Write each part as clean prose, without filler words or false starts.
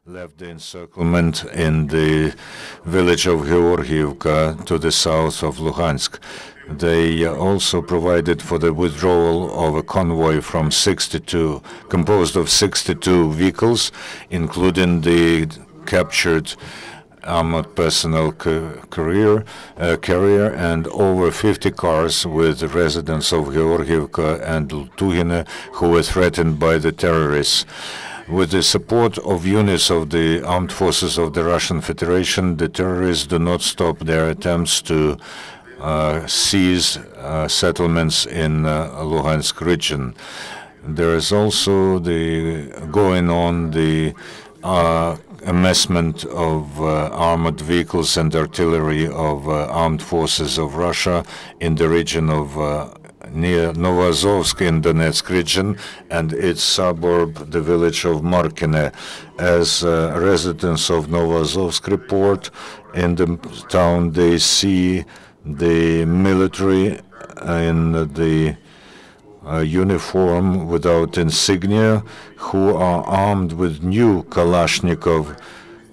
left the encirclement in the village of Georgiivka to the south of Luhansk. They also provided for the withdrawal of a convoy from 62, composed of 62 vehicles, including the captured armored personnel carrier and over 50 cars with residents of Georgiivka and Lutugine who were threatened by the terrorists. With the support of units of the armed forces of the Russian Federation, the terrorists do not stop their attempts to seize settlements in Luhansk region. There is also the amassment of armored vehicles and artillery of armed forces of Russia in the region of near Novozovsk in Donetsk region and its suburb, the village of Markine. As residents of Novozovsk report, in the town they see the military in the uniform without insignia, who are armed with new Kalashnikov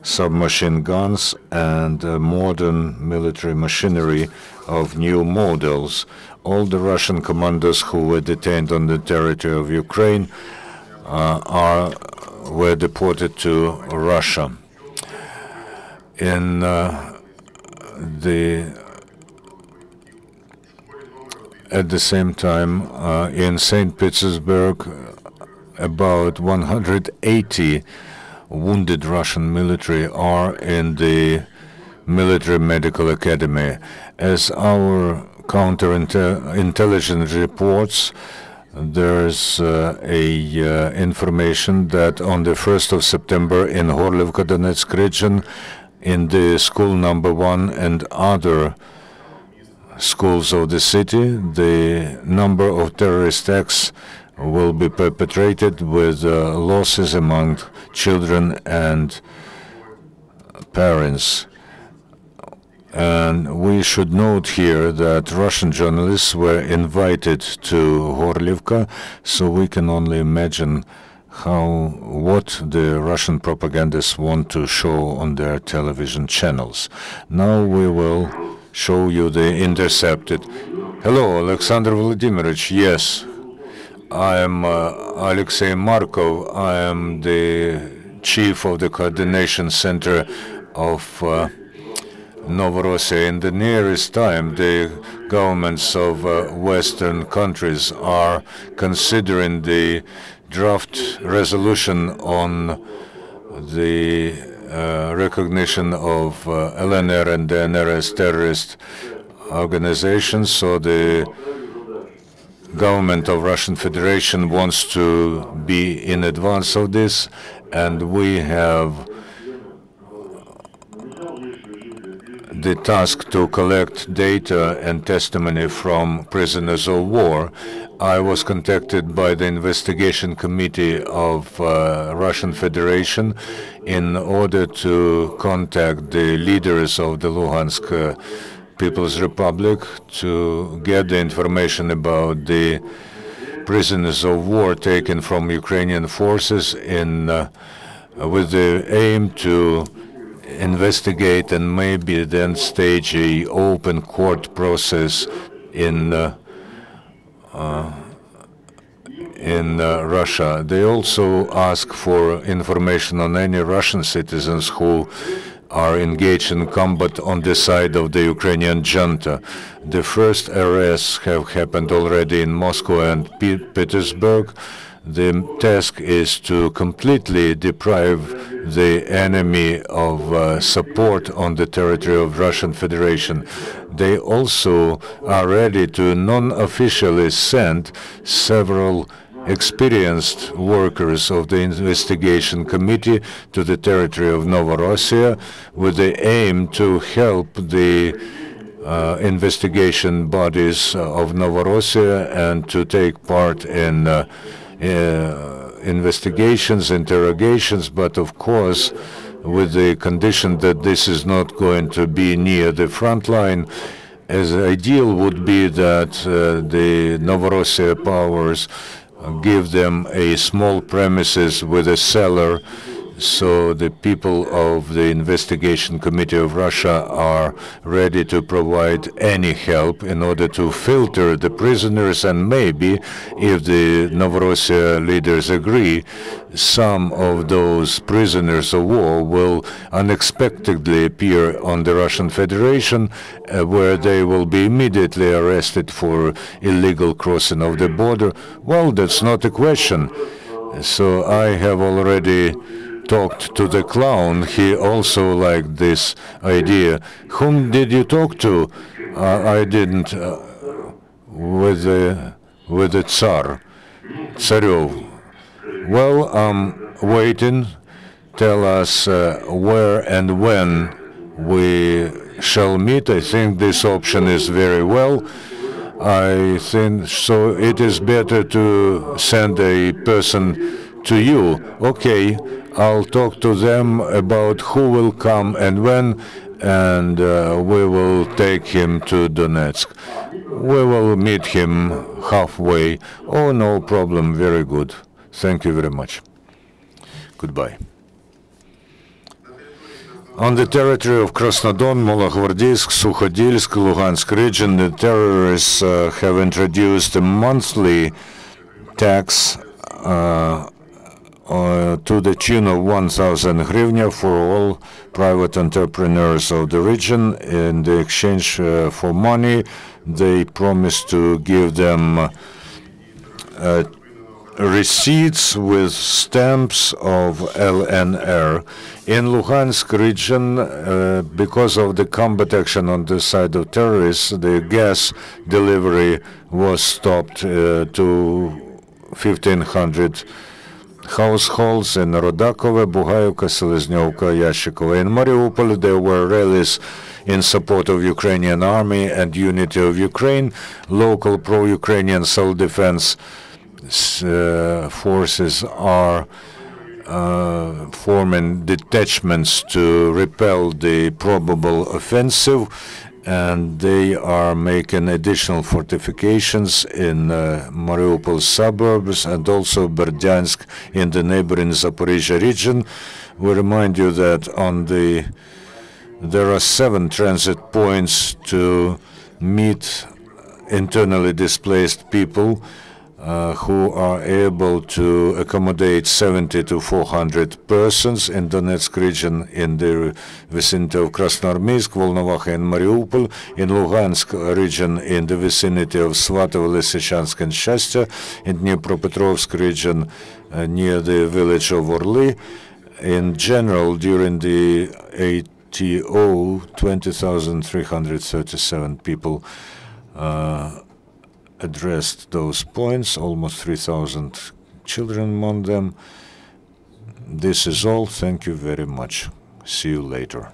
submachine guns and modern military machinery of new models. All the Russian commanders who were detained on the territory of Ukraine were deported to Russia. At the same time, in St. Petersburg, about 180 wounded Russian military are in the military medical academy. As our counterintelligence reports, there's information that on the 1st of September in Horlivka, Donetsk region, in the school number 1 and other schools of the city, the number of terrorist acts will be perpetrated with losses among children and parents. And we should note here that Russian journalists were invited to Horlivka, so we can only imagine what the Russian propagandists want to show on their television channels. Now we will show you the intercepted. Hello, Alexander Vladimirovich. Yes, I am Alexei Markov. I am the chief of the coordination center of Novorossiya. In the nearest time, the governments of Western countries are considering the draft resolution on the recognition of LNR and DNR as terrorist organizations. So the government of Russian Federation wants to be in advance of this, and we have the task to collect data and testimony from prisoners of war. I was contacted by the investigation committee of Russian Federation in order to contact the leaders of the Luhansk People's Republic to get the information about the prisoners of war taken from Ukrainian forces with the aim to investigate and maybe then stage a open court process in Russia. They also ask for information on any Russian citizens who are engaged in combat on the side of the Ukrainian junta. The first arrests have happened already in Moscow and Petersburg. The task is to completely deprive the enemy of support on the territory of Russian Federation. They also are ready to non-officially send several experienced workers of the investigation committee to the territory of Novorossiya with the aim to help the investigation bodies of Novorossiya and to take part in investigations, interrogations, but of course with the condition that this is not going to be near the front line. As ideal would be that the Novorossiya powers give them a small premises with a cellar So the people of the investigation committee of Russia are ready to provide any help in order to filter the prisoners, and maybe, if the Novorossiya leaders agree, some of those prisoners of war will unexpectedly appear on the Russian Federation, where they will be immediately arrested for illegal crossing of the border. Well, that's not a question. So I have already talked to the clown. He also liked this idea. Whom did you talk to? I didn't. With the Tsar, Tsarev. Well, I'm waiting. Tell us where and when we shall meet. I think this option is very well. I think so. It is better to send a person to you. Okay, I'll talk to them about who will come and when, and we will take him to Donetsk. We will meet him halfway. Oh, no problem. Very good. Thank you very much. Goodbye. On the territory of Krasnodon, Mologvardeysk, Sukhodilsk, Luhansk region, the terrorists have introduced a monthly tax to the tune of 1,000 hryvnia for all private entrepreneurs of the region. In the exchange for money, they promised to give them receipts with stamps of LNR. In Luhansk region, because of the combat action on the side of terrorists, the gas delivery was stopped to 1,500 households in Rodakove, Bugayevka, Seleznyovka, Yashikova. In Mariupol, there were rallies in support of Ukrainian army and unity of Ukraine. Local pro-Ukrainian self-defense forces are forming detachments to repel the probable offensive, and they are making additional fortifications in Mariupol suburbs and also Berdyansk in the neighboring Zaporizhia region. We remind you that there are 7 transit points to meet internally displaced people who are able to accommodate 70 to 400 persons in Donetsk region, in the vicinity of Krasnoarmeysk, Volnovakha, and Mariupol, in Luhansk region in the vicinity of Svatovo, Lysychansk, and Shastya, in Dnipropetrovsk region near the village of Orly. In general, during the ATO, 20,337 people addressed those points, almost 3,000 children among them. This is all. Thank you very much. See you later.